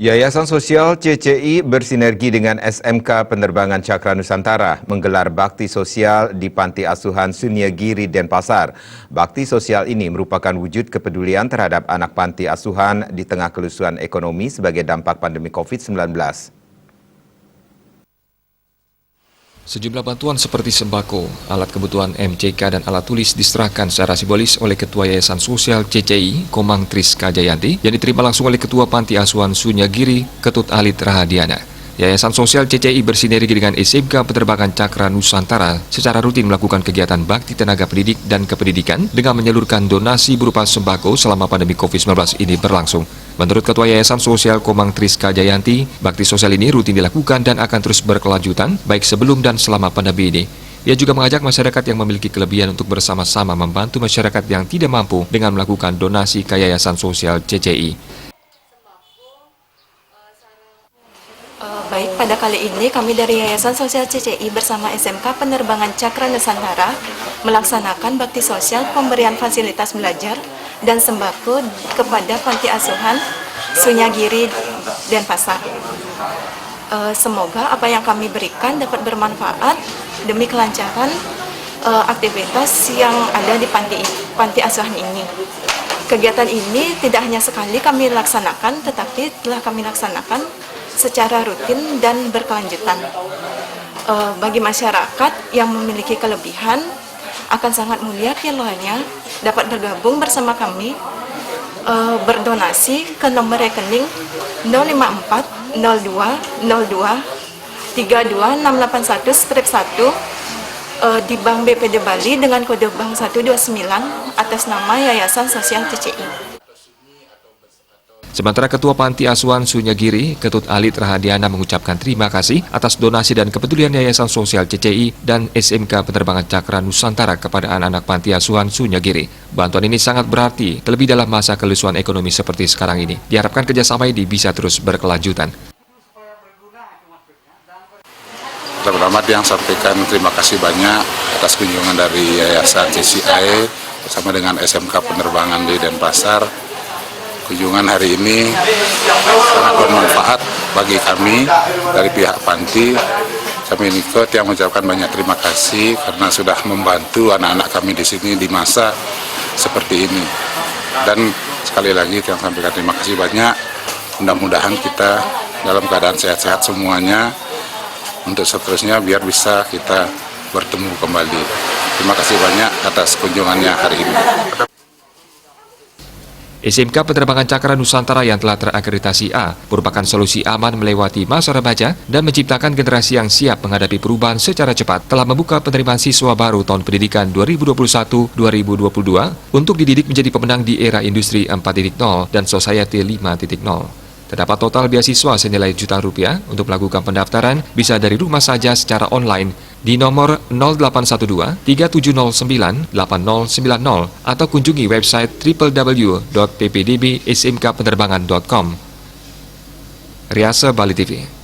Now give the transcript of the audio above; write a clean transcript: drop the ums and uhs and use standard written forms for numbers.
Yayasan Sosial CCI bersinergi dengan SMK Penerbangan Cakra Nusantara menggelar bakti sosial di Panti Asuhan Sunyagiri, Denpasar. Bakti sosial ini merupakan wujud kepedulian terhadap anak panti asuhan di tengah kelusuan ekonomi sebagai dampak pandemi COVID-19. Sejumlah bantuan seperti sembako, alat kebutuhan MCK dan alat tulis diserahkan secara simbolis oleh Ketua Yayasan Sosial CCI, Komang Triska Jayanti, yang diterima langsung oleh Ketua Panti Asuhan Sunyagiri, Ketut Alit Rahadiana. Yayasan Sosial CCI bersinergi dengan SMK Penerbangan Cakra Nusantara secara rutin melakukan kegiatan bakti tenaga pendidik dan kependidikan dengan menyalurkan donasi berupa sembako selama pandemi COVID-19 ini berlangsung. Menurut Ketua Yayasan Sosial Komang Triska Jayanti, bakti sosial ini rutin dilakukan dan akan terus berkelanjutan baik sebelum dan selama pandemi ini. Ia juga mengajak masyarakat yang memiliki kelebihan untuk bersama-sama membantu masyarakat yang tidak mampu dengan melakukan donasi ke Yayasan Sosial CCI. Baik, pada kali ini kami dari Yayasan Sosial CCI bersama SMK Penerbangan Cakra Nusantara melaksanakan bakti sosial pemberian fasilitas belajar dan sembako kepada Panti Asuhan Sunyagiri, Denpasar. Semoga apa yang kami berikan dapat bermanfaat demi kelancaran aktivitas yang ada di panti asuhan ini. Kegiatan ini tidak hanya sekali kami laksanakan, tetapi telah kami laksanakan secara rutin dan berkelanjutan. Bagi masyarakat yang memiliki kelebihan, akan sangat mulia kiranya dapat bergabung bersama kami, berdonasi ke nomor rekening 054 02 02 32681-1 di Bank BPD Bali dengan kode bank 129 atas nama Yayasan Sosial CCI. Sementara Ketua Panti Asuhan Sunyagiri, Ketut Alit Rahadiana mengucapkan terima kasih atas donasi dan kepedulian Yayasan Sosial CCI dan SMK Penerbangan Cakra Nusantara kepada anak-anak Panti Asuhan Sunyagiri. Bantuan ini sangat berarti, terlebih dalam masa kelusuan ekonomi seperti sekarang ini. Diharapkan kerjasama ini bisa terus berkelanjutan. Pertama yang sampaikan terima kasih banyak atas kunjungan dari Yayasan CCI bersama dengan SMK Penerbangan di Denpasar. Kunjungan hari ini sangat bermanfaat bagi kami dari pihak panti. Kami ikut yang mengucapkan banyak terima kasih karena sudah membantu anak-anak kami di sini di masa seperti ini. Dan sekali lagi yang sampaikan terima kasih banyak. Mudah-mudahan kita dalam keadaan sehat-sehat semuanya untuk seterusnya biar bisa kita bertemu kembali. Terima kasih banyak atas kunjungannya hari ini. SMK Penerbangan Cakra Nusantara yang telah terakreditasi A merupakan solusi aman melewati masa remaja dan menciptakan generasi yang siap menghadapi perubahan secara cepat. Telah membuka penerimaan siswa baru tahun pendidikan 2021-2022 untuk dididik menjadi pemenang di era industri 4.0 dan society 5.0. Terdapat total beasiswa senilai jutaan rupiah. Untuk melakukan pendaftaran bisa dari rumah saja secara online di nomor 0812 3709 8090 atau kunjungi website www.ppdbsmkpenerbangan.com. Riasa Bali TV.